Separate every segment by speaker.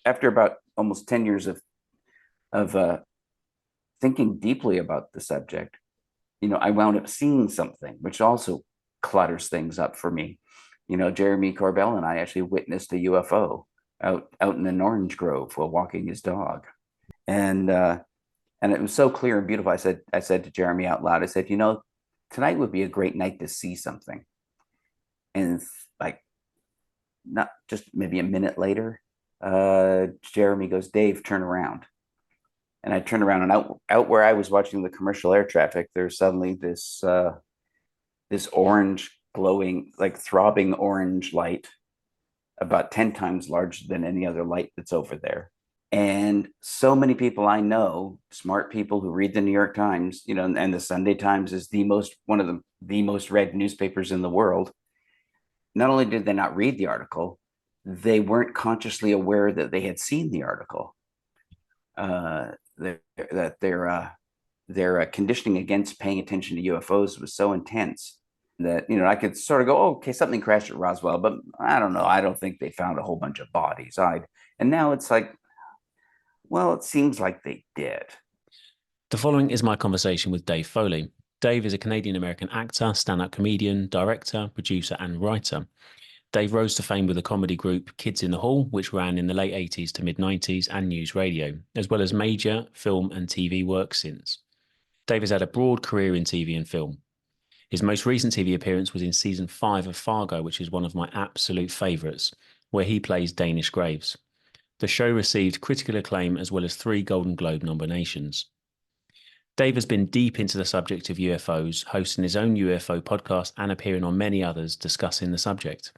Speaker 1: after about almost 10 years of thinking deeply about the subject, I wound up seeing something which also clutters things up for me. Jeremy Corbell and I actually witnessed a UFO out in an orange grove while walking his dog. And it was so clear and beautiful. I said to Jeremy out loud, I said, tonight would be a great night to see something. And like, not just maybe a minute later, Jeremy goes, Dave, turn around. And I turned around, and out where I was watching the commercial air traffic, there's suddenly this orange, glowing, like throbbing orange light, about 10 times larger than any other light that's over there. And so many people I know, smart people who read the New York Times, and the Sunday Times is one of the most read newspapers in the world. Not only did they not read the article, they weren't consciously aware that they had seen the article. That their conditioning against paying attention to UFOs was so intense that I could sort of go, oh, okay, something crashed at Roswell, but I don't know. I don't think they found a whole bunch of bodies. And now it's like, well, it seems like they did.
Speaker 2: The following is my conversation with Dave Foley. Dave is a Canadian-American actor, stand-up comedian, director, producer, and writer. Dave rose to fame with the comedy group Kids in the Hall, which ran in the late 80s to mid-90s, and NewsRadio, as well as major film and TV work since. Dave has had a broad career in TV and film. His most recent TV appearance was in season 5 of Fargo, which is one of my absolute favourites, where he plays Danish Graves. The show received critical acclaim as well as 3 Golden Globe nominations. Dave has been deep into the subject of UFOs, hosting his own UFO podcast and appearing on many others discussing the subject.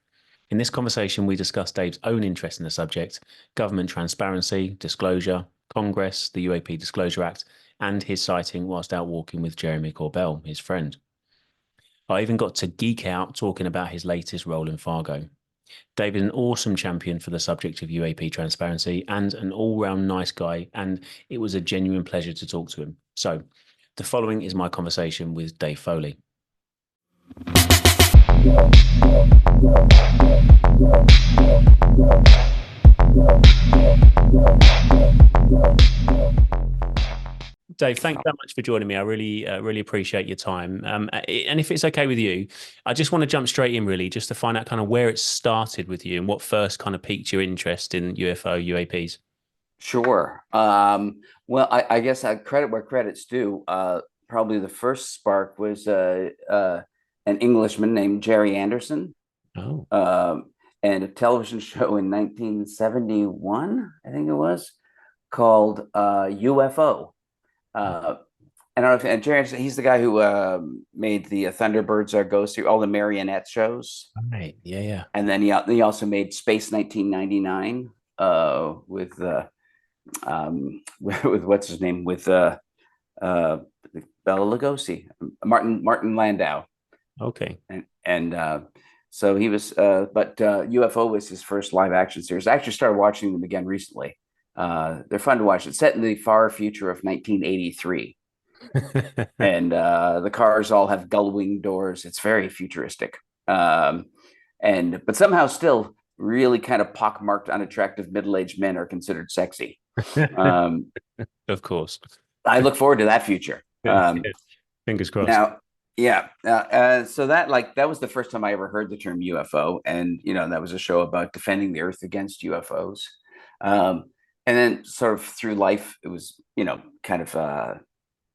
Speaker 2: In this conversation, we discuss Dave's own interest in the subject, government transparency, disclosure, Congress, the UAP Disclosure Act, and his sighting whilst out walking with Jeremy Corbell, his friend. I even got to geek out talking about his latest role in Fargo. Dave is an awesome champion for the subject of UAP transparency and an all-round nice guy, and it was a genuine pleasure to talk to him. So, the following is my conversation with Dave Foley. Dave, thanks so much for joining me. I really appreciate your time. And if it's okay with you, I just want to jump straight in, really, just to find out kind of where it started with you and what first kind of piqued your interest in UFO, UAPs.
Speaker 1: Sure. Well, I guess I credit where credit's due. Probably the first spark was an Englishman named Jerry Anderson.
Speaker 2: Oh.
Speaker 1: And a television show in 1971, I think it was, called UFO. I don't know if Jerry, he's the guy who made the Thunderbirds Are Ghosts, all the marionette shows.
Speaker 2: Right. Yeah.
Speaker 1: And then he also made Space 1999 with what's his name, with Bela Lugosi, Martin Landau.
Speaker 2: Okay.
Speaker 1: And so he was, but UFO was his first live action series. I actually started watching them again recently. They're fun to watch. It's set in the far future of 1983. And the cars all have gull-wing doors. It's very futuristic. But somehow still really kind of pockmarked, unattractive middle-aged men are considered sexy.
Speaker 2: Of course.
Speaker 1: I look forward to that future.
Speaker 2: Fingers crossed.
Speaker 1: Now, yeah. So that was the first time I ever heard the term UFO. And, that was a show about defending the Earth against UFOs. And then sort of through life, it was, kind of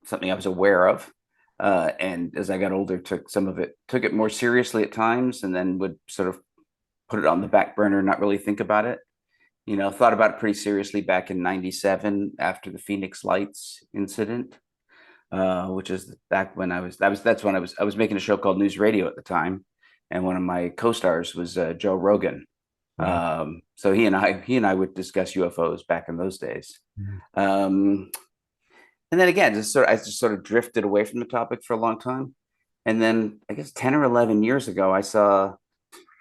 Speaker 1: something I was aware of. And as I got older, took it more seriously at times, and then would sort of put it on the back burner, not really think about it. Thought about it pretty seriously back in '97 after the Phoenix Lights incident, which is back when I was making a show called NewsRadio at the time. And one of my co-stars was Joe Rogan. So he and I would discuss UFOs back in those days. And then again, I just sort of drifted away from the topic for a long time. And then I guess 10 or 11 years ago, I saw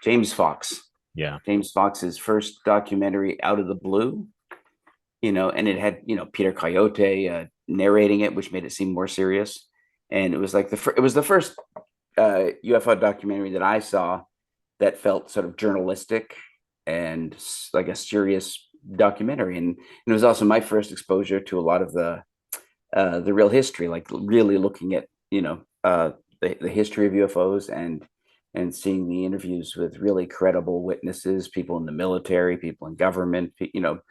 Speaker 1: James Fox.
Speaker 2: Yeah.
Speaker 1: James Fox's first documentary, Out of the Blue, and it had, Peter Coyote narrating it, which made it seem more serious. And it was like it was the first UFO documentary that I saw that felt sort of journalistic and like a serious documentary, and it was also my first exposure to a lot of the real history, like really looking at the history of UFOs and seeing the interviews with really credible witnesses, people in the military, people in government, people,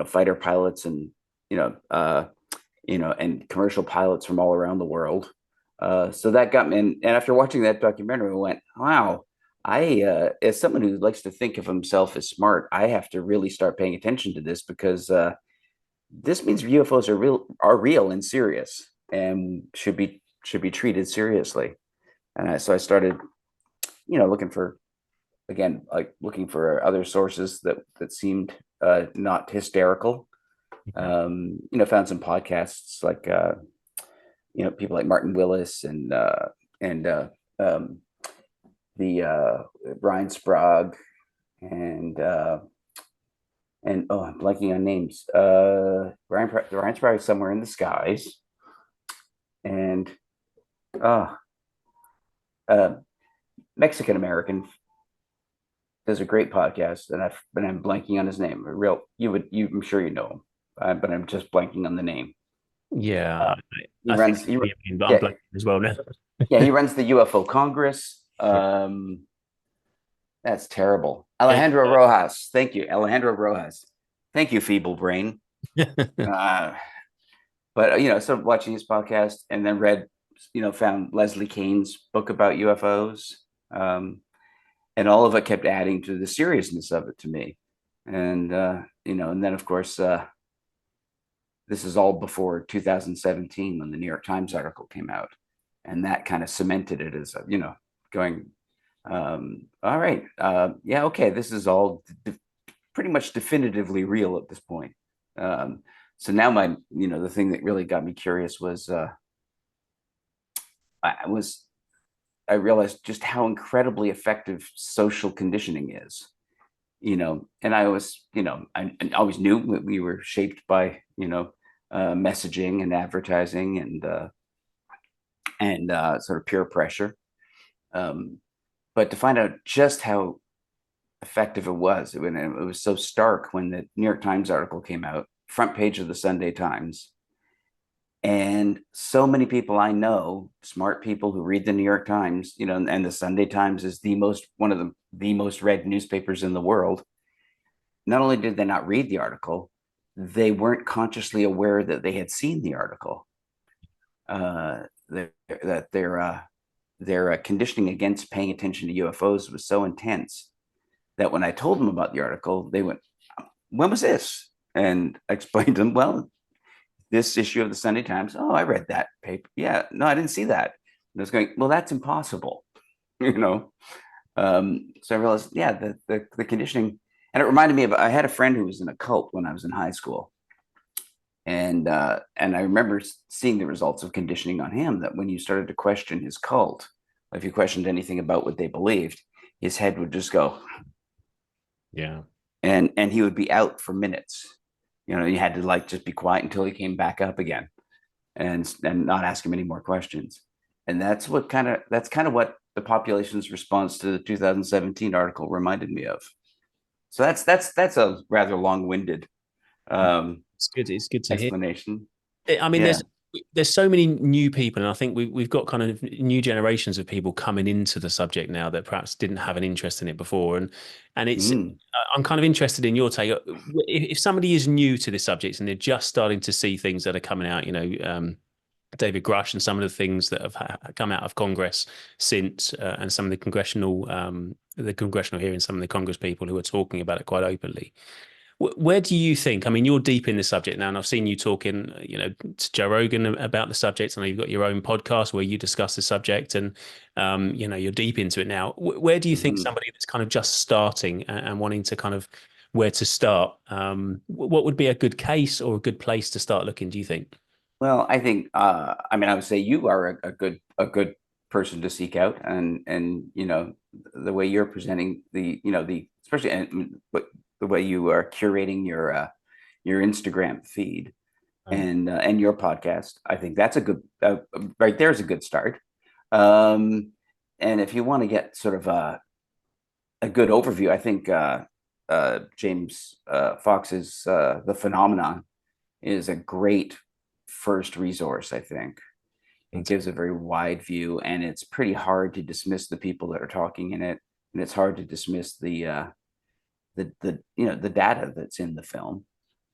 Speaker 1: fighter pilots and and commercial pilots from all around the world. So that got me, and after watching that documentary, I went, wow. As someone who likes to think of himself as smart, I have to really start paying attention to this, because this means UFOs are real and serious, and should be treated seriously. And so I started, looking for other sources that seemed not hysterical. Found some podcasts like people like Martin Willis and the Brian Sprague and I'm blanking on names. Ryan Sprague is Somewhere in the Skies, and Mexican American does a great podcast, and I'm blanking on his name. I'm sure you know him, but I'm just blanking on the name.
Speaker 2: Yeah,
Speaker 1: He
Speaker 2: I
Speaker 1: runs.
Speaker 2: think but I'm
Speaker 1: Yeah,
Speaker 2: blanking as well now.
Speaker 1: yeah, he runs the UFO Congress. That's terrible. Alejandro Rojas. Thank you, Alejandro Rojas. Thank you, feeble brain. But so watching his podcast, and then found Leslie Kane's book about UFOs, and all of it kept adding to the seriousness of it to me. And and then of course, this is all before 2017 when the New York Times article came out, and that kind of cemented it as going. All right, yeah, okay, this is all pretty much definitively real at this point. So now the thing that really got me curious was I realized just how incredibly effective social conditioning is. And I always knew we were shaped by messaging and advertising and sort of peer pressure. But to find out just how effective it was so stark when the New York Times article came out, front page of the Sunday Times. And so many people I know, smart people who read the New York Times, and the Sunday Times is one of the most read newspapers in the world. Not only did they not read the article, they weren't consciously aware that they had seen the article. That their conditioning against paying attention to UFOs was so intense that when I told them about the article, they went, "When was this?" And I explained to them, "Well, this issue of the Sunday Times." "Oh, I read that paper." "Yeah, no, I didn't see that." And I was going, "Well, that's impossible." So I realized, yeah, the conditioning, and it reminded me of, I had a friend who was in a cult when I was in high school. And I remember seeing the results of conditioning on him, that when you started to question his cult, if you questioned anything about what they believed, his head would just go.
Speaker 2: Yeah.
Speaker 1: And he would be out for minutes. You had to just be quiet until he came back up again, and not ask him any more questions. And that's kind of what the population's response to the 2017 article reminded me of. So that's a rather long-winded
Speaker 2: It's good to hear.
Speaker 1: explanation.
Speaker 2: I mean,
Speaker 1: Yeah.
Speaker 2: there's so many new people, and I think we've got kind of new generations of people coming into the subject now that perhaps didn't have an interest in it before, and I'm kind of interested in your take. If somebody is new to this subject and they're just starting to see things that are coming out, David Grush and some of the things that have come out of Congress since, and some of the congressional hearings, some of the Congress people who are talking about it quite openly. Where do you think? I mean, you're deep in the subject now, and I've seen you talking, to Joe Rogan about the subject. I know you've got your own podcast where you discuss the subject, and you're deep into it now. Where do you think somebody that's kind of just starting and wanting to kind of where to start? What would be a good case or a good place to start looking, do you think?
Speaker 1: Well, I think I would say you are a good person to seek out, and the way you're presenting the especially the way you are curating your Instagram feed and your podcast. I think that's a good right there's a good start. And if you want to get sort of a good overview, I think James Fox's The Phenomenon is a great first resource, I think. It gives a very wide view, and it's pretty hard to dismiss the people that are talking in it, and it's hard to dismiss the the data that's in the film.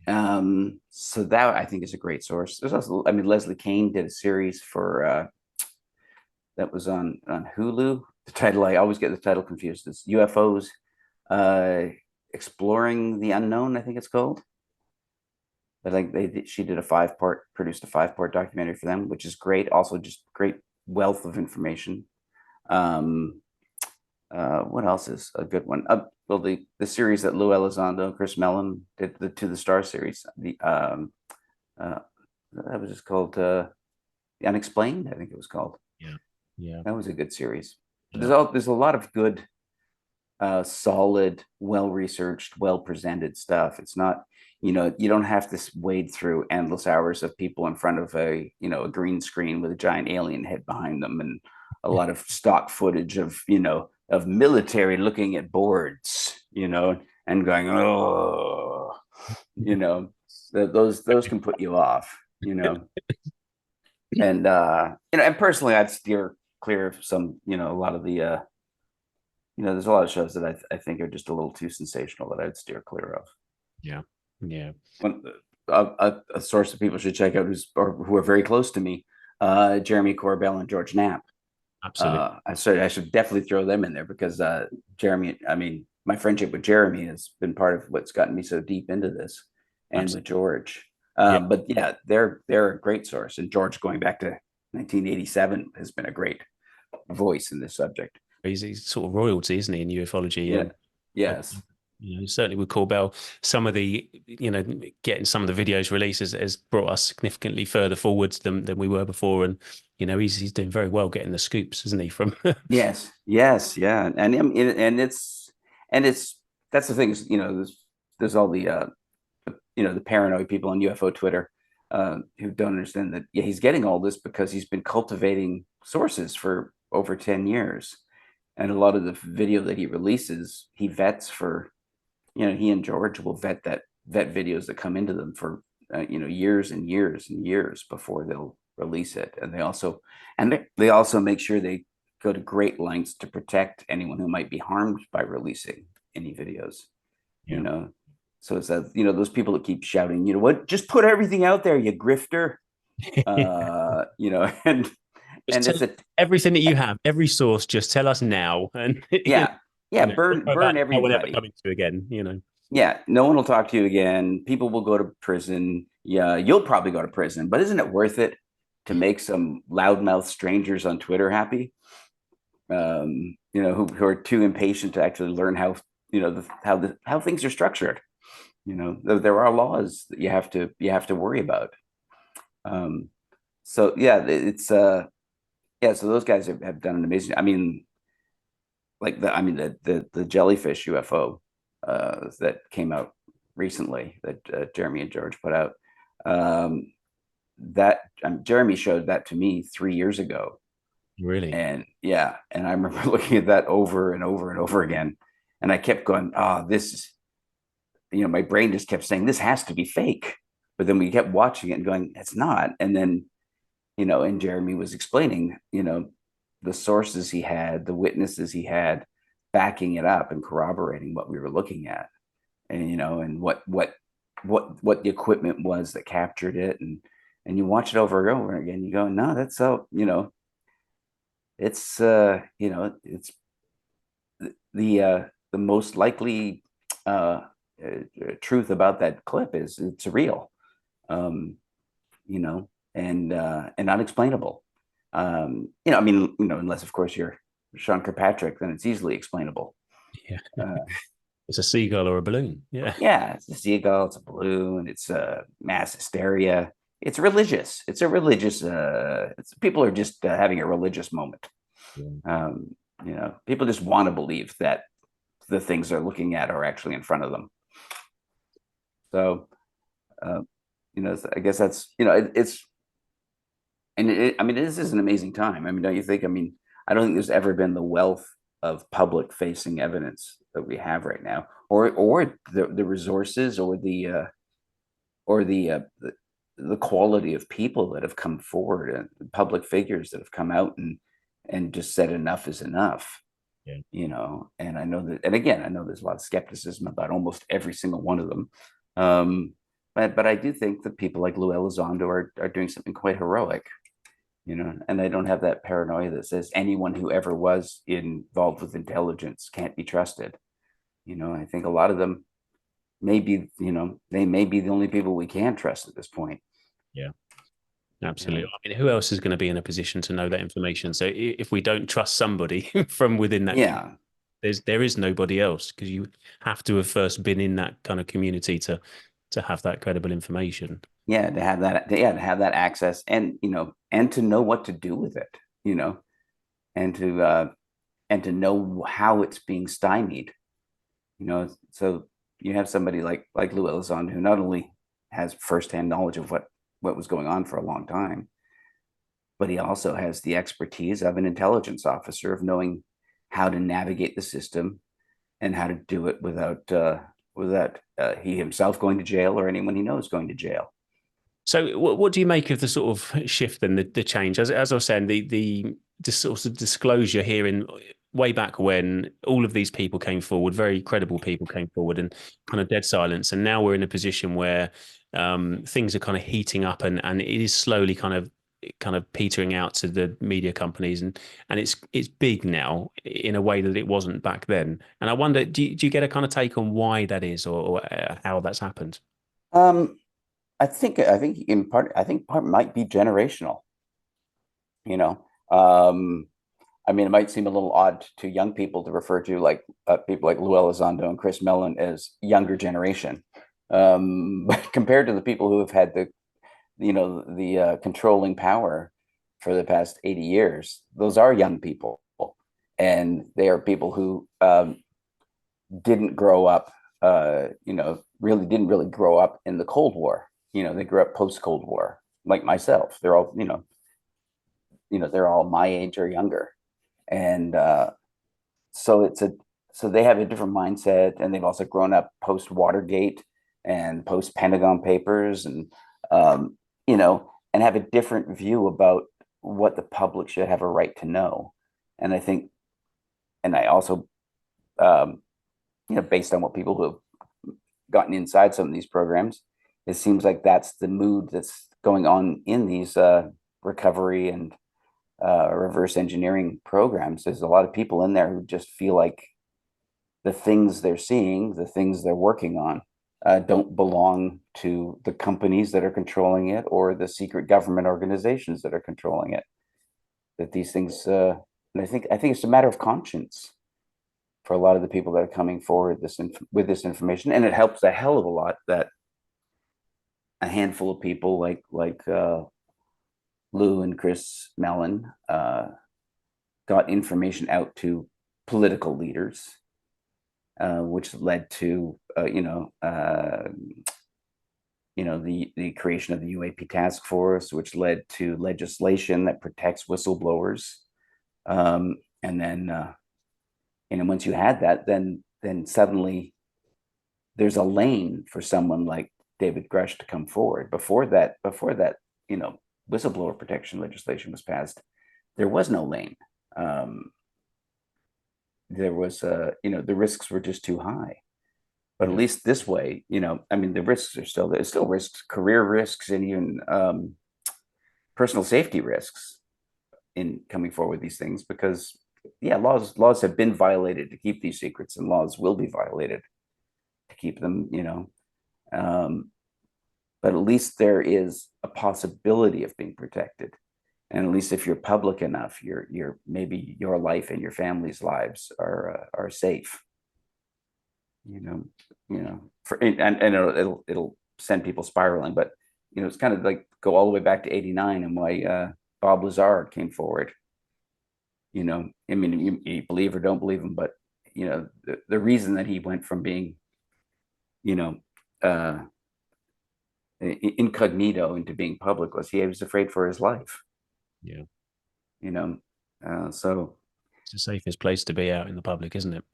Speaker 1: So that I think is a great source. There's also, I mean, Leslie Kane did a series for that was on Hulu. The title, I always get the title confused. It's UFOs Exploring the Unknown, I think it's called. But like she did produced a 5-part documentary for them, which is great. Also, just great wealth of information. What else is a good one? Well, the series that Lou Elizondo, Chris Mellon did, the To the Star series. That was just called The Unexplained, I think it was called.
Speaker 2: Yeah,
Speaker 1: that was a good series.
Speaker 2: Yeah.
Speaker 1: There's a lot of good, solid, well-researched, well-presented stuff. It's not, you don't have to wade through endless hours of people in front of a green screen with a giant alien head behind them, and a lot of stock footage of military looking at boards, and going, oh, those can put you off, and and personally, I'd steer clear of some, a lot of the there's a lot of shows that I think are just a little too sensational that I'd steer clear of.
Speaker 2: Yeah.
Speaker 1: A source that people should check out who are very close to me, Jeremy Corbell and George Knapp.
Speaker 2: Absolutely.
Speaker 1: I should definitely throw them in there because Jeremy, I mean, my friendship with Jeremy has been part of what's gotten me so deep into this, and
Speaker 2: Absolutely.
Speaker 1: with George.
Speaker 2: Yeah.
Speaker 1: But yeah, they're a great source, and George, going back to 1987, has been a great voice in this subject.
Speaker 2: He's sort of royalty, isn't he, in ufology?
Speaker 1: Yeah.
Speaker 2: And
Speaker 1: Yes.
Speaker 2: certainly with Corbell, some of the, getting some of the videos released has brought us significantly further forwards than we were before. And, he's doing very well getting the scoops, isn't he? From
Speaker 1: Yes. Yeah. And it's that's the thing is, there's all the the paranoid people on UFO Twitter who don't understand that he's getting all this because he's been cultivating sources for over 10 years. And a lot of the video that he releases, he vets for, he and George will vet videos that come into them for years and years and years before they'll release it. And they also make sure they go to great lengths to protect anyone who might be harmed by releasing any videos. So it's that, those people that keep shouting, what, just put everything out there, you grifter. And it's
Speaker 2: everything that you have, every source, just tell us now. And
Speaker 1: burn everybody.
Speaker 2: Coming to again,
Speaker 1: Yeah, no one will talk to you again. People will go to prison. Yeah, you'll probably go to prison, but isn't it worth it to make some loudmouth strangers on Twitter happy? Who are too impatient to actually learn how how things are structured. There are laws that you have to worry about. So yeah, it's so those guys have done an amazing. I mean, like the jellyfish UFO that came out recently that Jeremy and George put out. Jeremy showed that to me 3 years ago.
Speaker 2: Really?
Speaker 1: And I remember looking at that over and over and over again, and I kept going, this is, my brain just kept saying this has to be fake. But then we kept watching it and going, it's not. And then, and Jeremy was explaining, the sources he had, the witnesses he had, backing it up and corroborating what we were looking at, and and what the equipment was that captured it, and you watch it over and over again. You go, no, that's so it's it's the most likely truth about that clip is it's real, and unexplainable. Unless of course you're Sean Kirkpatrick, then it's easily explainable.
Speaker 2: Yeah. It's a seagull or a balloon.
Speaker 1: Yeah, it's a seagull, it's a balloon, it's a mass hysteria. It's religious. It's a religious. People are just having a religious moment. People just want to believe that the things they're looking at are actually in front of them. So, I guess that's it's. And this is an amazing time. I mean, don't you think? I mean, I don't think there's ever been the wealth of public-facing evidence that we have right now, or the resources or the quality of people that have come forward and public figures that have come out and just said enough is enough.
Speaker 2: Yeah.
Speaker 1: And I know that, and again, I know there's a lot of skepticism about almost every single one of them. But I do think that people like Lou Elizondo are doing something quite heroic, and I don't have that paranoia that says anyone who ever was involved with intelligence can't be trusted. I think a lot of them maybe, they may be the only people we can trust at this point.
Speaker 2: Yeah. Absolutely. I mean, who else is going to be in a position to know that information? So if we don't trust somebody from within that,
Speaker 1: Yeah.
Speaker 2: there is nobody else, because you have to have first been in that kind of community to have that credible information.
Speaker 1: Yeah. To have that access and to know what to do with it, and to know how it's being stymied, so you have somebody like Lou Elizondo, who not only has firsthand knowledge of what was going on for a long time, but he also has the expertise of an intelligence officer, of knowing how to navigate the system and how to do it without he himself going to jail or anyone he knows going to jail.
Speaker 2: So what do you make of the sort of shift and the change? As I was saying, the sort of disclosure here in way back when all of these people came forward, very credible people came forward, and kind of dead silence. And now we're in a position where things are kind of heating up, and it is slowly kind of petering out to the media companies, and it's big now in a way that it wasn't back then. And I wonder, do you get a kind of take on why that is, or how that's happened?
Speaker 1: I think part might be generational. You know, I mean, it might seem a little odd to young people to refer to people like Lou Elizondo and Chris Mellon as younger generation, but compared to the people who have had the controlling power for the past 80 years, those are young people, and they are people who didn't grow up, really didn't really grow up in the Cold War. They grew up post Cold War, like myself. They're all, they're all my age or younger, and so so they have a different mindset, and they've also grown up post Watergate and post Pentagon Papers, and and have a different view about what the public should have a right to know. And I think, and I also, based on what people who have gotten inside some of these programs, it seems like that's the mood that's going on in these recovery and reverse engineering programs. There's a lot of people in there who just feel like the things they're seeing, the things they're working on, don't belong to the companies that are controlling it or the secret government organizations that are controlling it. That these things, and I think it's a matter of conscience for a lot of the people that are coming forward with this information, and it helps a hell of a lot that a handful of people like Lou and Chris Mellon got information out to political leaders, which led to the creation of the UAP task force, which led to legislation that protects whistleblowers. And then once you had that, then suddenly there's a lane for someone like David Grush to come forward. Before that, whistleblower protection legislation was passed, there was no lane. There was, the risks were just too high. But at least this way, the risks are still, there's still risks, career risks, and even personal safety risks in coming forward with these things, because laws have been violated to keep these secrets, and laws will be violated to keep them, but at least there is a possibility of being protected. And at least if you're public enough, maybe your life and your family's lives are safe. And it'll send people spiraling, but it's kind of like go all the way back to '89 and why Bob Lazar came forward. I mean, you believe or don't believe him, but the reason that he went from being incognito into being public was he was afraid for his life.
Speaker 2: Yeah.
Speaker 1: So
Speaker 2: it's the safest place to be out in the public, isn't it?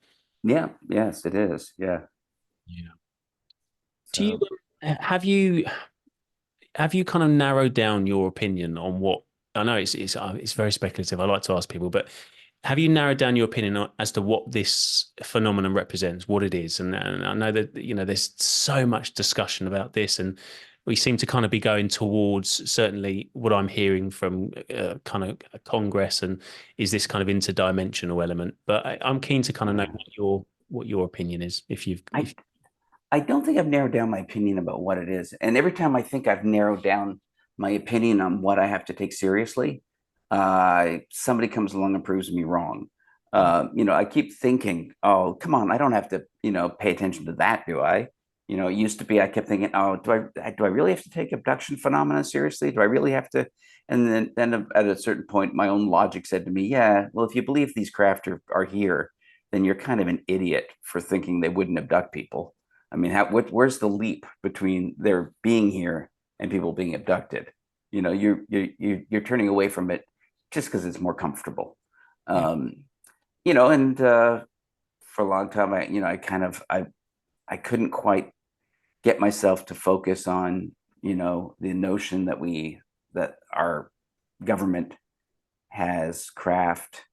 Speaker 1: Yeah. Yes, it is. Yeah.
Speaker 2: Yeah. Do you
Speaker 1: So
Speaker 2: have you have you kind of narrowed down your opinion on what I know it's very speculative. I like to ask people, but have you narrowed down your opinion as to what this phenomenon represents, what it is? And I know that there's so much discussion about this, and we seem to kind of be going towards certainly what I'm hearing from kind of Congress, and is this kind of interdimensional element. But I'm keen to kind of know
Speaker 1: yeah,
Speaker 2: what your opinion is, if you've
Speaker 1: I
Speaker 2: if
Speaker 1: I don't think I've narrowed down my opinion about what it is. And every time I think I've narrowed down my opinion on what I have to take seriously, somebody comes along and proves me wrong. I keep thinking, oh, come on, I don't have to, pay attention to that, do I? It used to be I kept thinking, oh, do I really have to take abduction phenomena seriously? Do I really have to? And then at a certain point, my own logic said to me, yeah, well, if you believe these craft are here, then you're kind of an idiot for thinking they wouldn't abduct people. I mean, where's the leap between their being here and people being abducted? You're turning away from it just because it's more comfortable.
Speaker 2: yeah
Speaker 1: And for a long time, I couldn't quite get myself to focus on the notion that our government has craft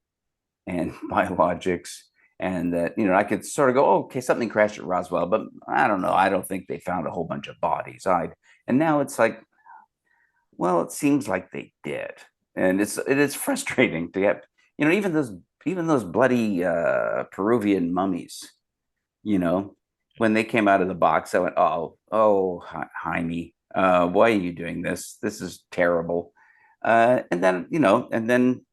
Speaker 1: and biologics, and that I could sort of go, oh, okay, something crashed at Roswell, but I don't know, I don't think they found a whole bunch of bodies. And now it's like, well, it seems like they did, and it is frustrating to get even those bloody Peruvian mummies, you know when they came out of the box, I went, oh, Jaime, why are you doing this? This is terrible. And then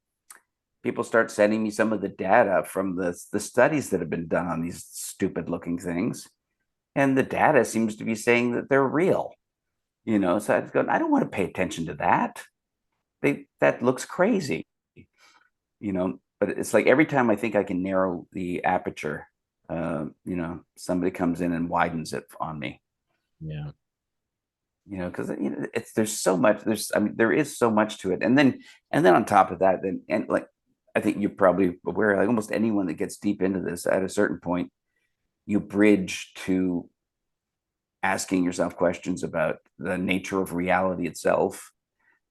Speaker 1: people start sending me some of the data from the studies that have been done on these stupid looking things, and the data seems to be saying that they're real. So I was going, I don't want to pay attention to that. That looks crazy. But it's like every time I think I can narrow the aperture, somebody comes in and widens it on me.
Speaker 2: yeah
Speaker 1: Because there's so much. There is so much to it, and then on top of that, then and like I think you're probably aware, like almost anyone that gets deep into this, at a certain point, you bridge to asking yourself questions about the nature of reality itself,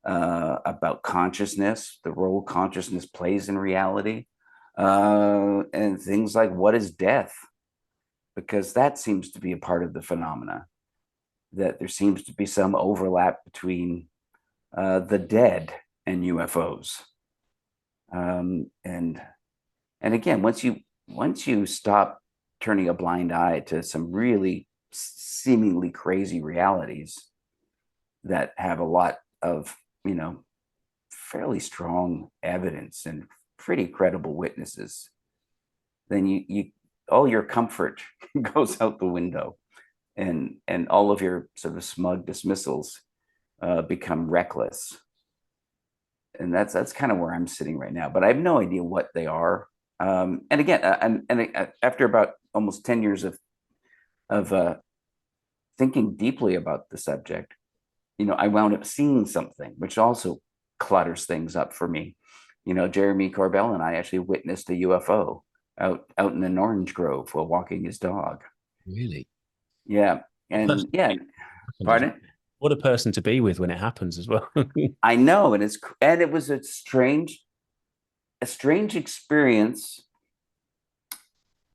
Speaker 1: about consciousness, the role consciousness plays in reality, and things like what is death, because that seems to be a part of the phenomena. That there seems to be some overlap between the dead and UFOs. And again, once you stop turning a blind eye to some really seemingly crazy realities that have a lot of fairly strong evidence and pretty credible witnesses, then you all your comfort goes out the window, and all of your sort of smug dismissals become reckless. And that's kind of where I'm sitting right now. But I have no idea what they are. And again, after about almost 10 years of thinking deeply about the subject, I wound up seeing something which also clutters things up for me. Jeremy Corbell and I actually witnessed a UFO out in an orange grove while walking his dog.
Speaker 2: really
Speaker 1: Yeah,
Speaker 2: what a
Speaker 1: and
Speaker 2: person to
Speaker 1: yeah,
Speaker 2: be with as well.
Speaker 1: pardon.
Speaker 2: What a person to be with when it happens as well.
Speaker 1: I know, and it was a strange experience.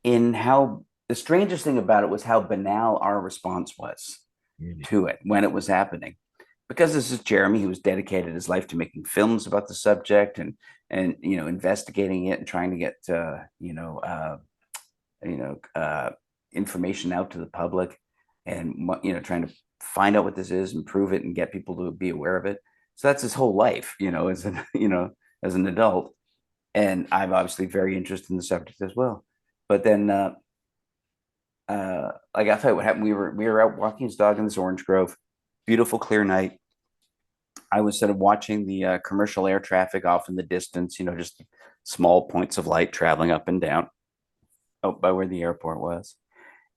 Speaker 1: In how The strangest thing about it was how banal our response was
Speaker 2: Really?
Speaker 1: to it when it was happening, because this is Jeremy, who was dedicated his life to making films about the subject, and investigating it and trying to get you know information out to the public, and trying to find out what this is and prove it and get people to be aware of it. So that's his whole life, as an adult. And I'm obviously very interested in the subject as well. But then like, I'll tell you what happened. We were out walking his dog in this orange grove, beautiful clear night. I was sort of watching the commercial air traffic off in the distance, just small points of light traveling up and down out by where the airport was.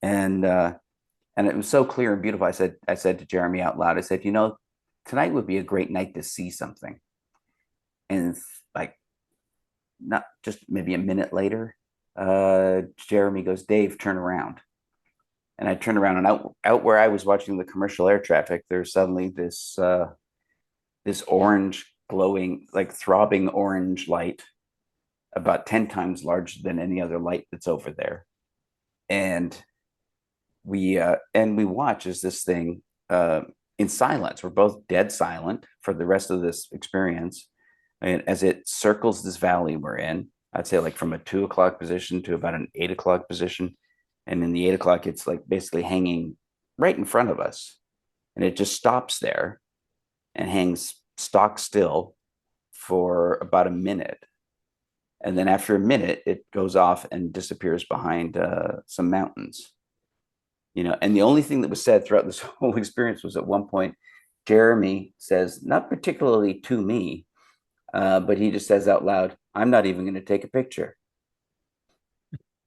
Speaker 1: And it was so clear and beautiful. I said to Jeremy out loud, I said, tonight would be a great night to see something. And like, not just maybe a minute later, Jeremy goes, Dave, turn around. And I turned around and out where I was watching the commercial air traffic, there's suddenly this orange glowing, like throbbing orange light, about 10 times larger than any other light that's over there. And we watch as this thing in silence. We're both dead silent for the rest of this experience. And as it circles this valley we're in, I'd say like from a 2 o'clock position to about an 8 o'clock position. And in the 8 o'clock, it's like basically hanging right in front of us. And it just stops there and hangs stock still for about a minute. And then after a minute, it goes off and disappears behind some mountains. And the only thing that was said throughout this whole experience was at one point, Jeremy says, not particularly to me, but he just says out loud, "I'm not even going to take a picture."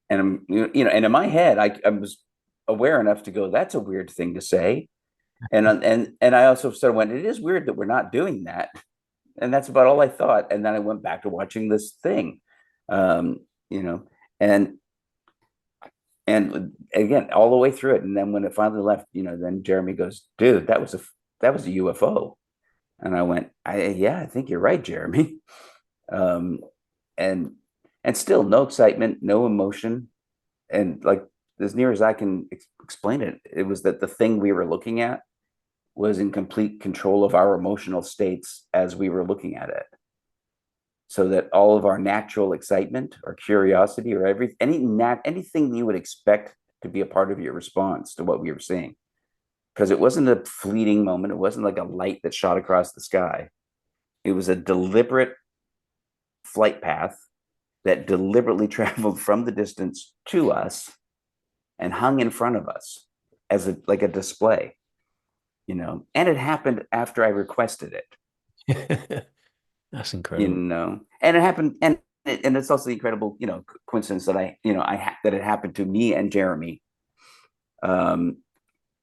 Speaker 1: And and in my head, I was aware enough to go, "That's a weird thing to say." And I also sort of went, "It is weird that we're not doing that." And that's about all I thought. And then I went back to watching this thing, um, you know, and again, all the way through it. And then when it finally left, then Jeremy goes, "Dude, that was a UFO." And I went, "Yeah, I think you're right, Jeremy." Um, and still no excitement, no emotion, and like as near as I can explain it, it was that the thing we were looking at was in complete control of our emotional states as we were looking at it. So that all of our natural excitement or curiosity or anything you would expect to be a part of your response to what we were seeing, because it wasn't a fleeting moment. It wasn't like a light that shot across the sky. It was a deliberate flight path that deliberately traveled from the distance to us and hung in front of us as like a display, and it happened after I requested it.
Speaker 2: That's incredible.
Speaker 1: And it happened, and it's also the incredible, coincidence that that it happened to me and Jeremy, and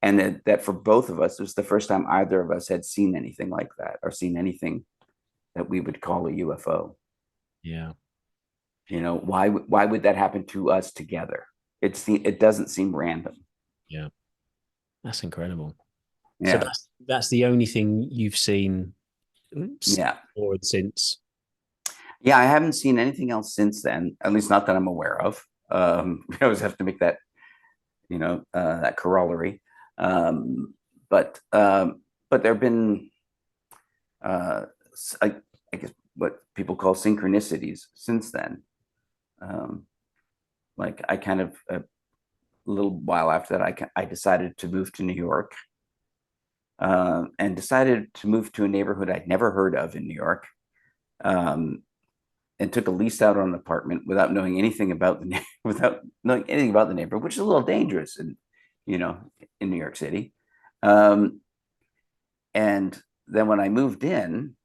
Speaker 1: that for both of us, it was the first time either of us had seen anything like that or seen anything that we would call a UFO.
Speaker 2: Yeah.
Speaker 1: Why would that happen to us together? It doesn't seem random.
Speaker 2: Yeah. That's incredible.
Speaker 1: Yeah.
Speaker 2: So that's the only thing you've seen
Speaker 1: Yeah.
Speaker 2: or since.
Speaker 1: Yeah, I haven't seen anything else since then, at least not that I'm aware of. I always have to make that, that corollary. But there have been, I guess, what people call synchronicities since then. Like I kind of a little while after that, I decided to move to New York, and decided to move to a neighborhood I'd never heard of in New York. And took a lease out on an apartment without knowing anything about the neighborhood, which is a little dangerous in New York City. And then when I moved in,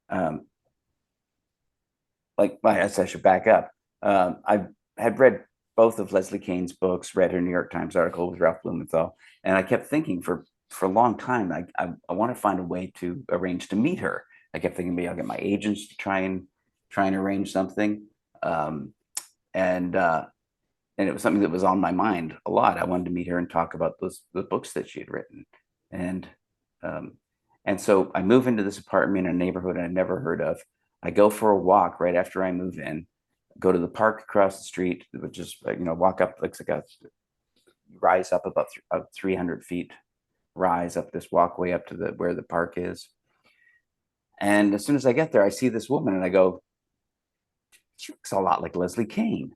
Speaker 1: I should back up. I had read both of Leslie Kane's books, read her New York Times article with Ralph Blumenthal, and I kept thinking for a long time, I want to find a way to arrange to meet her. I kept thinking maybe I'll get my agents to try and arrange something. And it was something that was on my mind a lot. I wanted to meet her and talk about the books that she had written. And so I move into this apartment in a neighborhood I'd never heard of. I go for a walk right after I move in, go to the park across the street, which is, walk up, looks like a rise up about 300 feet, rise up this walkway up to where the park is. And as soon as I get there, I see this woman and I go, "She looks a lot like Leslie Kane."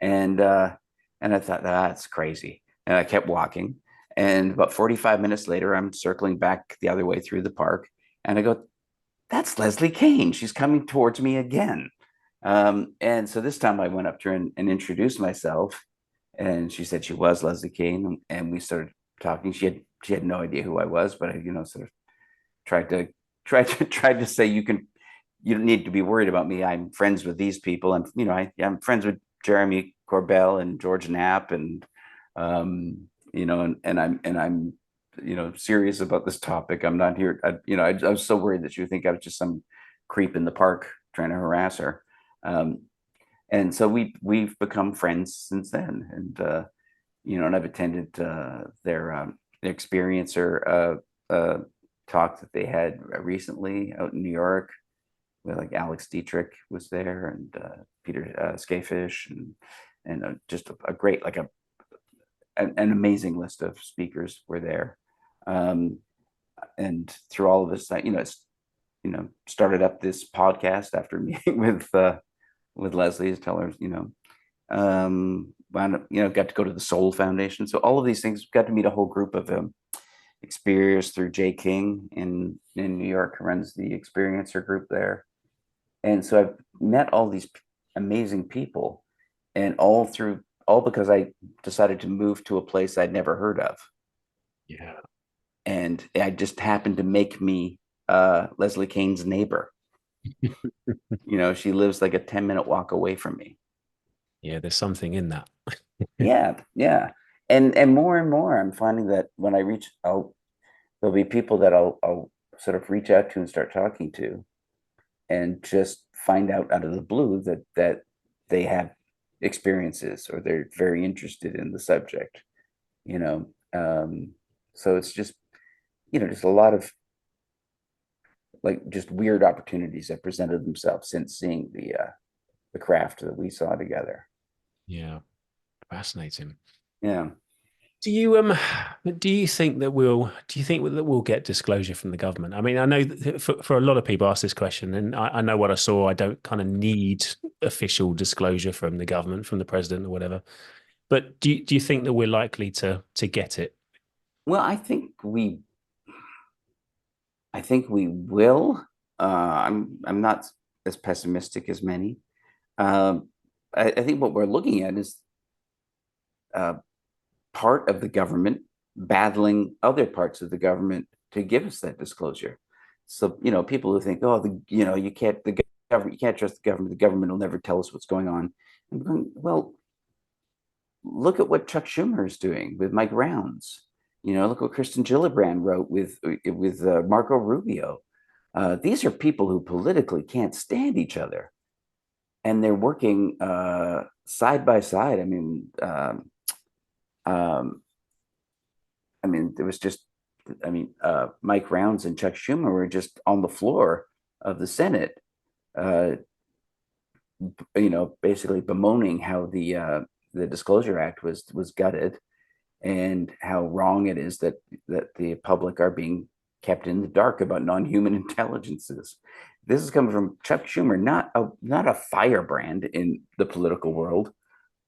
Speaker 1: And I thought, that's crazy. And I kept walking. And about 45 minutes later, I'm circling back the other way through the park. And I go, "That's Leslie Kane. She's coming towards me again." And so this time I went up to her and introduced myself. And she said she was Leslie Kane. And we started talking. She had no idea who I was, but I, sort of tried to say, you don't need to be worried about me. I'm friends with these people. And, I'm friends with Jeremy Corbell and George Knapp. And, and I'm serious about this topic. I'm not here. I was so worried that she would think I was just some creep in the park trying to harass her. And so we've become friends since then. And, and I've attended their experiencer talk that they had recently out in New York, where like Alex Dietrich was there, and Peter Skafish, and just a great, like an amazing list of speakers were there. And through all of this, it's started up this podcast after meeting with Leslie to tell her, wound up, got to go to the Soul Foundation. So all of these things, got to meet a whole group of experiencers through Jay King in New York, who runs the experiencer group there. And so I've met all these amazing people, and all because I decided to move to a place I'd never heard of.
Speaker 2: Yeah.
Speaker 1: And I just happened to make me Leslie Kane's neighbor. She lives like a 10-minute walk away from me.
Speaker 2: Yeah, there's something in that.
Speaker 1: Yeah, yeah. And more, I'm finding that when I reach out, there'll be people that I'll sort of reach out to and start talking to, and just find out of the blue that they have experiences, or they're very interested in the subject. So it's just just a lot of like just weird opportunities that presented themselves since seeing the craft that we saw together.
Speaker 2: Yeah, fascinating.
Speaker 1: Yeah.
Speaker 2: Do you think that we'll get disclosure from the government? I mean, I know that for a lot of people ask this question, and I know what I saw. I don't kind of need official disclosure from the government, from the president or whatever. But do you think that we're likely to get it?
Speaker 1: Well, I think we will. I'm not as pessimistic as many. I think what we're looking at is part of the government battling other parts of the government to give us that disclosure. So, people who think, oh, you can't, the government, you can't trust the government will never tell us what's going on. I'm going, well, look at what Chuck Schumer is doing with Mike Rounds. Look what Kristen Gillibrand wrote with Marco Rubio. These are people who politically can't stand each other, and they're working side by side. There was just, Mike Rounds and Chuck Schumer were just on the floor of the Senate, basically bemoaning how the Disclosure Act was gutted, and how wrong it is that the public are being kept in the dark about non-human intelligences. This is coming from Chuck Schumer, not a firebrand in the political world,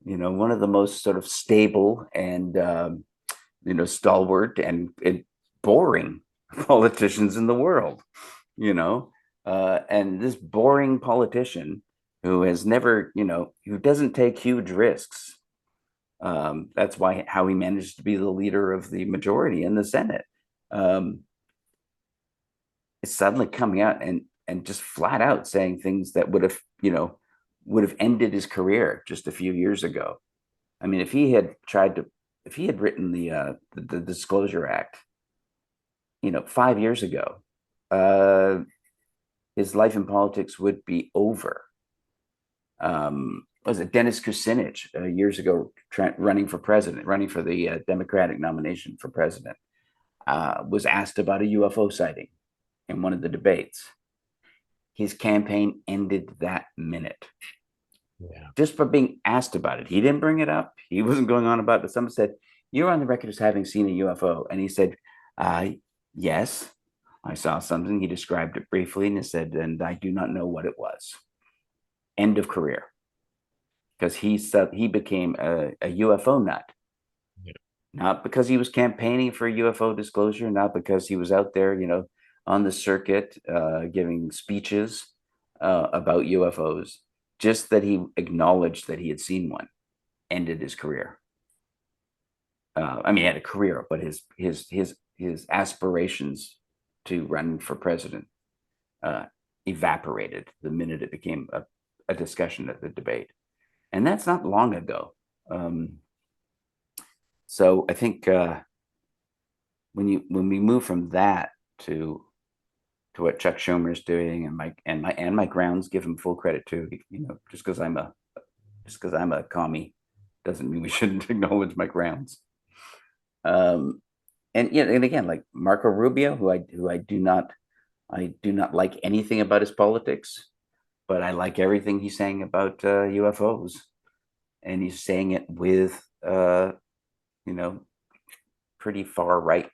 Speaker 1: one of the most sort of stable and stalwart and boring politicians in the world, and this boring politician who has never, who doesn't take huge risks. That's how he managed to be the leader of the majority in the Senate. Is suddenly coming out and just flat out saying things that would have ended his career just a few years ago. I mean, if he had written the Disclosure Act, 5 years ago, his life in politics would be over. Was it Dennis Kucinich years ago, running for the Democratic nomination for president, was asked about a UFO sighting in one of the debates. His campaign ended that minute.
Speaker 2: Yeah.
Speaker 1: Just for being asked about it. He didn't bring it up. He wasn't going on about it. But someone said, "You're on the record as having seen a UFO." And he said, "Yes, I saw something." He described it briefly, and he said, "And I do not know what it was." End of career. Because he became a UFO nut.
Speaker 2: Yeah.
Speaker 1: Not because he was campaigning for UFO disclosure, not because he was out there, on the circuit giving speeches about UFOs. Just that he acknowledged that he had seen one, ended his career. He had a career, but his aspirations to run for president evaporated the minute it became a discussion at the debate. And that's not long ago. So I think when we move from that to what Chuck Schumer is doing, and Mike Rounds, give him full credit too, just because I'm a commie, doesn't mean we shouldn't acknowledge my grounds. Um, and yeah, and again, like Marco Rubio, who I do not like anything about his politics, but I like everything he's saying about UFOs, and he's saying it with you know, pretty far right,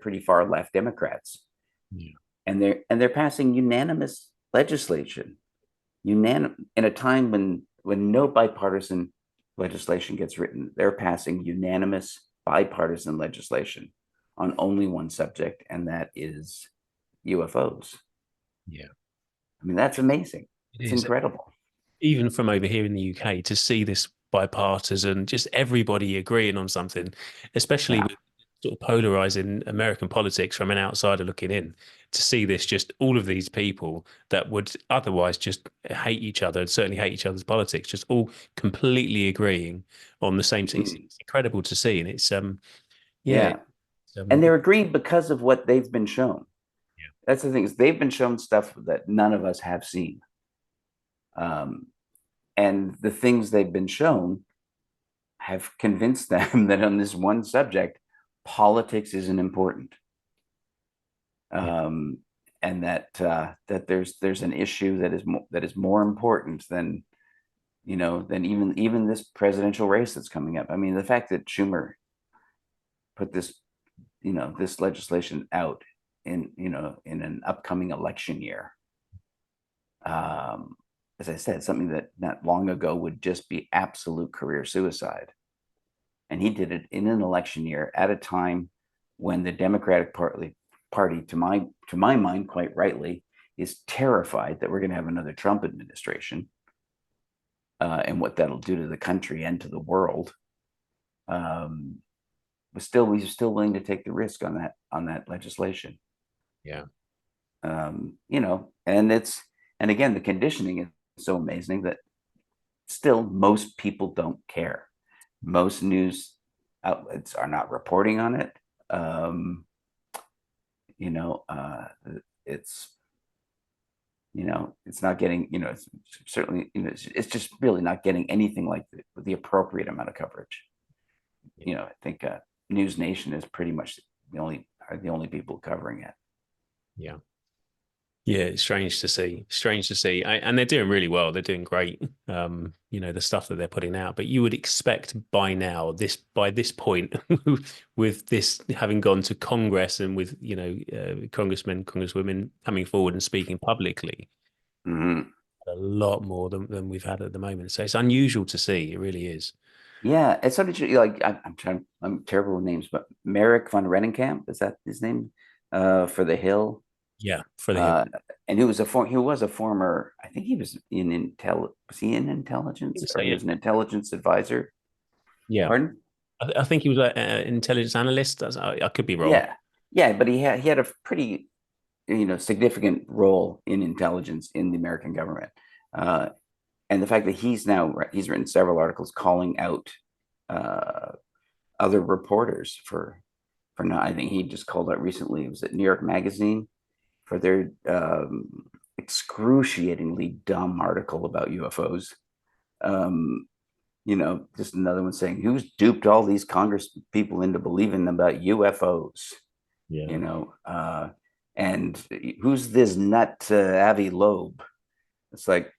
Speaker 1: pretty far left Democrats,
Speaker 2: Yeah.
Speaker 1: and they're passing unanimous legislation, in a time when no bipartisan legislation gets written. They're passing unanimous bipartisan legislation on only one subject, and that is UFOs.
Speaker 2: Yeah.
Speaker 1: I mean, that's amazing.
Speaker 2: It
Speaker 1: It's
Speaker 2: is.
Speaker 1: incredible.
Speaker 2: Even from over here in the UK, to see this bipartisan, just everybody agreeing on something, especially
Speaker 1: Yeah.
Speaker 2: with sort of polarizing American politics from an outsider looking in, to see this, just all of these people that would otherwise just hate each other, certainly hate each other's politics, just all completely agreeing on the same thing.
Speaker 1: Mm.
Speaker 2: It's incredible to see. And yeah,
Speaker 1: Yeah. And they're agreeing because of what they've been shown.
Speaker 2: yeah,
Speaker 1: That's the thing, is they've been shown stuff that none of us have seen. Um, and the things they've been shown have convinced them that on this one subject, politics isn't important.
Speaker 2: yeah,
Speaker 1: And that there's an issue that is more important than, than even this presidential race that's coming up. I mean, the fact that Schumer put this legislation out in an upcoming election year, as I said, something that not long ago would just be absolute career suicide. And he did it in an election year at a time when the Democratic Party, to my mind, quite rightly, is terrified that we're going to have another Trump administration, and what that'll do to the country and to the world. But still, we're still willing to take the risk on that legislation.
Speaker 2: yeah,
Speaker 1: And again, the conditioning is so amazing that still most people don't care. Most news outlets are not reporting on it. Um, you know, uh, it's it's not getting, it's certainly, it's just really not getting anything like the appropriate amount of coverage. I think News Nation is pretty much the only people covering it.
Speaker 2: yeah. Yeah, it's strange to see. Strange to see. And they're doing really well. They're doing great. The stuff that they're putting out. But you would expect by now, by this point, with this having gone to Congress and with, congressmen, congresswomen coming forward and speaking publicly,
Speaker 1: Mhm.
Speaker 2: a lot more than we've had at the moment. So it's unusual to see. It really is.
Speaker 1: Yeah, it's something like I'm terrible with names, but Merrick von Rennenkamp, is that his name? For the Hill.
Speaker 2: Yeah, for the
Speaker 1: Uh, and he was a former, I think he was was he in intelligence,
Speaker 2: so
Speaker 1: or he
Speaker 2: yeah,
Speaker 1: was an intelligence advisor?
Speaker 2: yeah.
Speaker 1: Pardon?
Speaker 2: I think he was an intelligence analyst. I could be wrong.
Speaker 1: Yeah. Yeah, but he had a pretty, significant role in intelligence in the American government. Uh, and the fact that he's written several articles calling out uh, other reporters for not, I think he just called out recently, it was at New York Magazine, for their excruciatingly dumb article about UFOs. Just another one saying, who's duped all these Congress people into believing about UFOs?
Speaker 2: Yeah.
Speaker 1: You know, and who's this nut Avi Loeb? It's like,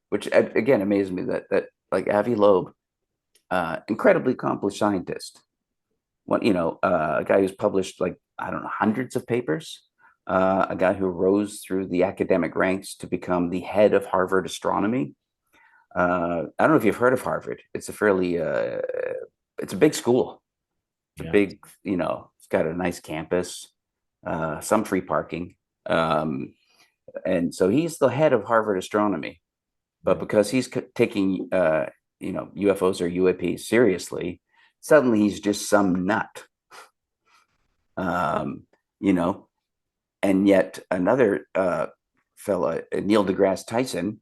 Speaker 1: which again amazed me that like Avi Loeb, incredibly accomplished scientist, a guy who's published, like, I don't know, hundreds of papers, a guy who rose through the academic ranks to become the head of Harvard astronomy. I don't know if you've heard of Harvard. It's it's a big school. It's a
Speaker 2: Yeah.
Speaker 1: big, it's got a nice campus, some free parking. Um, and so he's the head of Harvard astronomy, but because he's taking, UFOs or UAP seriously, suddenly he's just some nut. Um, you know, and yet another fella, Neil deGrasse Tyson,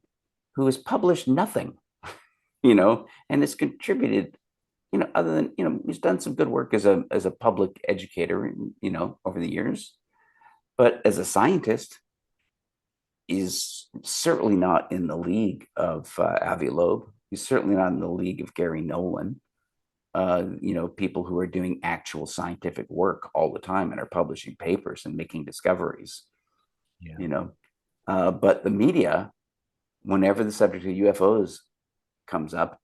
Speaker 1: who has published nothing, and has contributed, other than, he's done some good work as a public educator, over the years, but as a scientist, is certainly not in the league of Avi Loeb. He's certainly not in the league of Gary Nolan. People who are doing actual scientific work all the time and are publishing papers and making discoveries.
Speaker 2: Yeah.
Speaker 1: But the media, whenever the subject of UFOs comes up,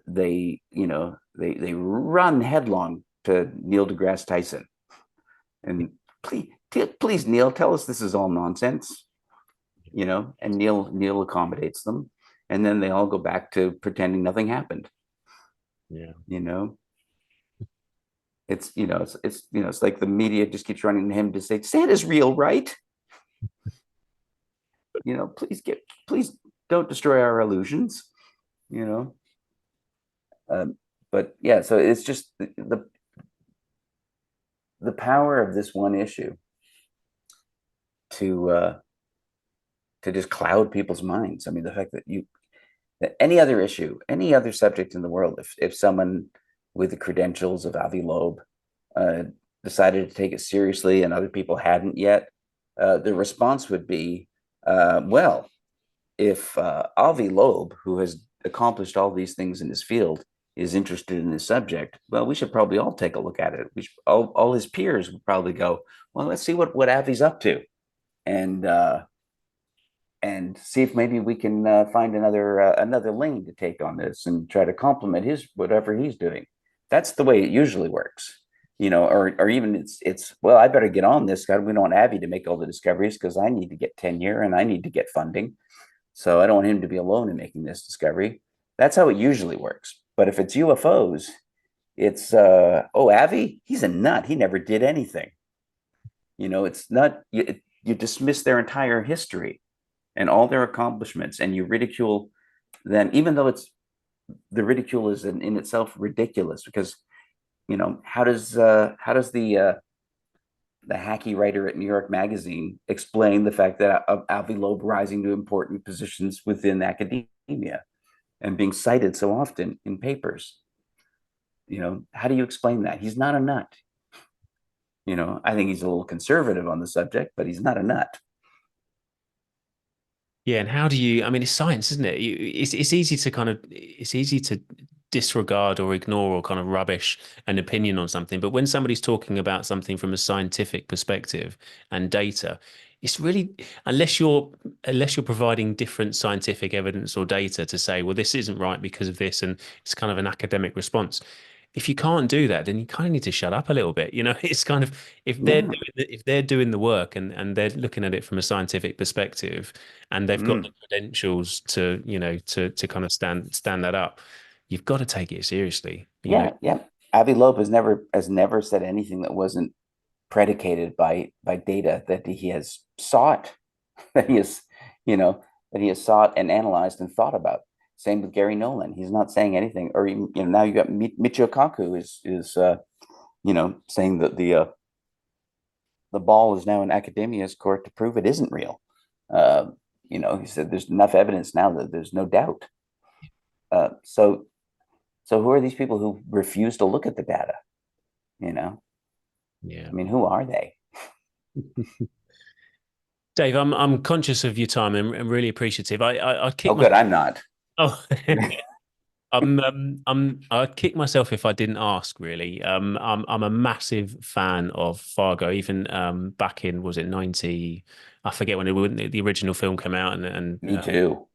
Speaker 1: they run headlong to Neil deGrasse Tyson, and please, Neil, tell us this is all nonsense. And Neil accommodates them, and then they all go back to pretending nothing happened.
Speaker 2: Yeah.
Speaker 1: It's like the media just keeps running to him to say Santa's real, right? Please don't destroy our illusions. But yeah, so it's just the power of this one issue to just cloud people's minds. I mean, the fact that any other issue, any other subject in the world, if someone with the credentials of Avi Loeb decided to take it seriously and other people hadn't yet, the response would be, well, if Avi Loeb, who has accomplished all these things in his field, is interested in this subject, well, we should probably all take a look at it. All his peers would probably go, well, let's see what Avi's up to, and see if maybe we can find another lane to take on this and try to complement his whatever he's doing. That's the way it usually works, or even it's well, I better get on this. God, we don't want Avi to make all the discoveries because I need to get tenure and I need to get funding. So I don't want him to be alone in making this discovery. That's how it usually works. But if it's UFOs, it's Avi, he's a nut. He never did anything. It's not you dismiss their entire history and all their accomplishments, and you ridicule them, even though the ridicule is in itself ridiculous, because how does the hacky writer at New York Magazine explain the fact that Avi Loeb rising to important positions within academia and being cited so often in papers? How do you explain that? He's not a nut. I think he's a little conservative on the subject, but he's not a nut.
Speaker 2: Yeah, and how do you? I mean, it's science, isn't it? It's easy to it's easy to disregard or ignore or kind of rubbish an opinion on something. But when somebody's talking about something from a scientific perspective and data, it's really unless you're providing different scientific evidence or data to say, well, this isn't right because of this, and it's kind of an academic response. If you can't do that, then you kind of need to shut up a little bit. It's kind of
Speaker 1: Yeah.
Speaker 2: if they're doing the work and they're looking at it from a scientific perspective and they've got the credentials to, to kind of stand that up, you've got to take it seriously.
Speaker 1: Yeah. Avi Loeb has never said anything that wasn't predicated by data that he has sought, that he has, that he has sought and analyzed and thought about. Same with Gary Nolan. He's not saying anything, or even, now you got Michio Kaku is saying that the ball is now in academia's court to prove it isn't real. He said there's enough evidence now that there's no doubt. So who are these people who refuse to look at the data?
Speaker 2: Yeah.
Speaker 1: I mean, who are they?
Speaker 2: Dave, I'm conscious of your time and really appreciative. I'd kick
Speaker 1: Oh, good. I'm not.
Speaker 2: Oh, I'd kick myself if I didn't ask, really. I'm a massive fan of Fargo, even back in, was it 90? I forget when the original film came out and
Speaker 1: Me too.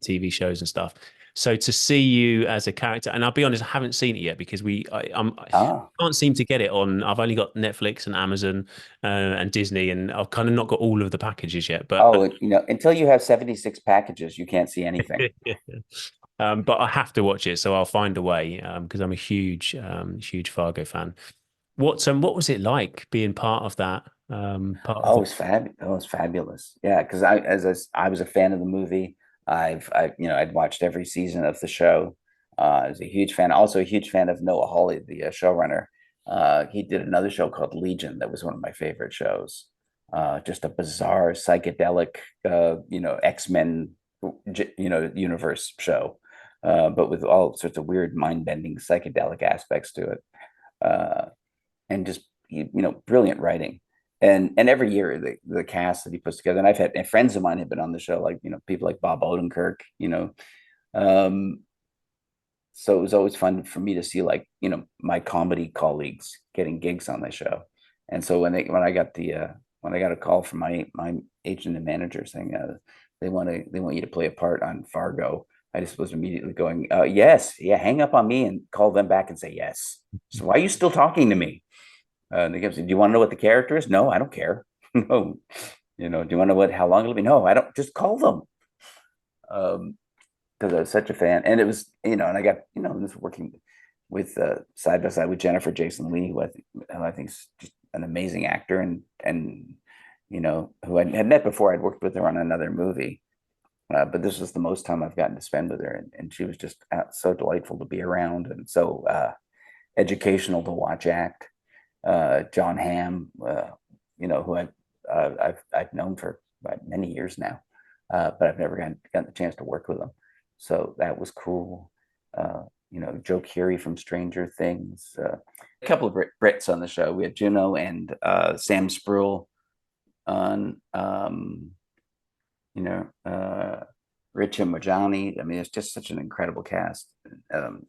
Speaker 2: TV shows and stuff. So to see you as a character, and I'll be honest, I haven't seen it yet because I can't seem to get it on. I've only got Netflix and Amazon and Disney, and I've kind of not got all of the packages yet. But
Speaker 1: until you have 76 packages, you can't see anything.
Speaker 2: But I have to watch it, so I'll find a way because I'm a huge Fargo fan. What was it like being part of that?
Speaker 1: It was fabulous. Yeah, because I was a fan of the movie. I'd watched every season of the show. I was a huge fan. Also a huge fan of Noah Hawley, the showrunner. He did another show called Legion that was one of my favorite shows. Just a bizarre psychedelic, X-Men, universe show, but with all sorts of weird mind-bending psychedelic aspects to it, and just brilliant writing. And every year the cast that he puts together, and I've had friends of mine have been on the show, like people like Bob Odenkirk, so it was always fun for me to see, like, my comedy colleagues getting gigs on the show. And so when I got a call from my agent and manager saying they want you to play a part on Fargo, I just was immediately going, yes, yeah, hang up on me and call them back and say yes. So why are you still talking to me? And they kept saying, do you want to know what the character is? No, I don't care. No, do you want to know how long it'll be? No, I don't. Just call them. Because I was such a fan, and it was, and I got, this working with side by side with Jennifer Jason Leigh, who I think is just an amazing actor, and who I had met before. I'd worked with her on another movie, but this was the most time I've gotten to spend with her, and she was just so delightful to be around, and so educational to watch act. John Hamm, who I've known for many years now, but I've never gotten the chance to work with him. So that was cool. Joe Keery from Stranger Things. A couple of Brits on the show. We had Juno and Sam Spruill on. Richa Marjani. I mean, it's just such an incredible cast. So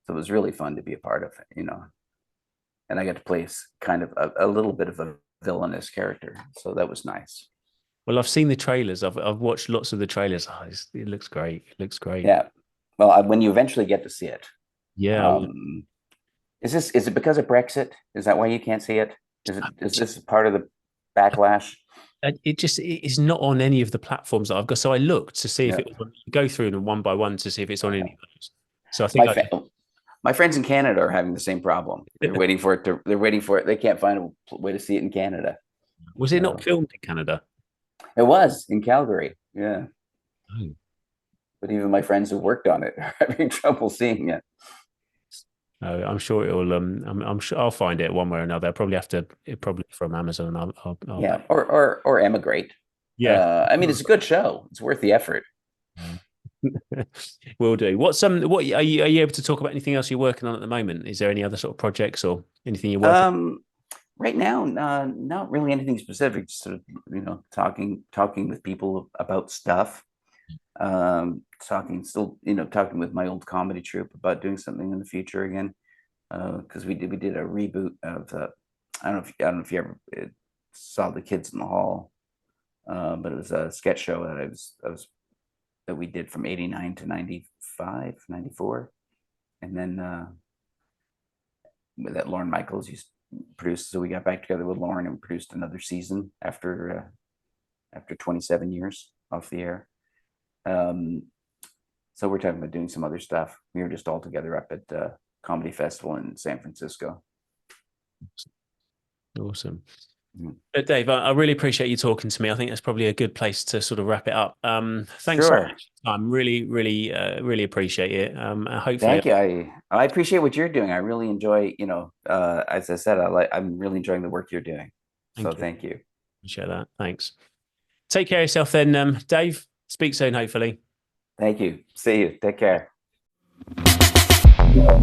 Speaker 1: it was really fun to be a part of it, and I got to play kind of a little bit of a villainous character. So that was nice.
Speaker 2: Well, I've seen the trailers. I've watched lots of the trailers. Oh, it looks great. It looks great.
Speaker 1: Yeah. Well, when you eventually get to see it.
Speaker 2: Yeah.
Speaker 1: Is it because of Brexit? Is that why you can't see it? Is this part of the backlash?
Speaker 2: It's not on any of the platforms that I've got. So I looked to see if it was go through them one by one to see if it's on any of those. So I think
Speaker 1: my friends in Canada are having the same problem. They're waiting for it. They can't find a way to see it in Canada.
Speaker 2: Was it not filmed in Canada?
Speaker 1: It was in Calgary. Yeah.
Speaker 2: Oh.
Speaker 1: But even my friends who worked on it are having trouble seeing it.
Speaker 2: I'm sure it'll. I'm sure I'll find it one way or another. I'll probably have to. Probably from Amazon. I'll
Speaker 1: yeah, or emigrate.
Speaker 2: Yeah.
Speaker 1: I mean, it's a good show. It's worth the effort.
Speaker 2: Will do. What are you able to talk about anything else you're working on at the moment? Is there any other sort of projects or anything you're working on?
Speaker 1: Right now, not really anything specific. Just sort of, talking with people about stuff. Talking with my old comedy troupe about doing something in the future again. Because we did a reboot of I don't know if you ever saw The Kids in the Hall, but it was a sketch show that we did from 89 to 95, 94. And then that Lorne Michaels produced. So we got back together with Lorne and produced another season after 27 years off the air. So we're talking about doing some other stuff. We were just all together up at Comedy Festival in San Francisco.
Speaker 2: Awesome. Dave, I really appreciate you talking to me. I think that's probably a good place to sort of wrap it up. Thanks so much. I really appreciate it. Hopefully,
Speaker 1: thank you. I appreciate what you're doing. I really enjoy, as I said, I'm really enjoying the work you're doing. Thank you.
Speaker 2: Appreciate that. Thanks. Take care of yourself then, Dave. Speak soon, hopefully.
Speaker 1: Thank you. See you. Take care.
Speaker 3: Yeah.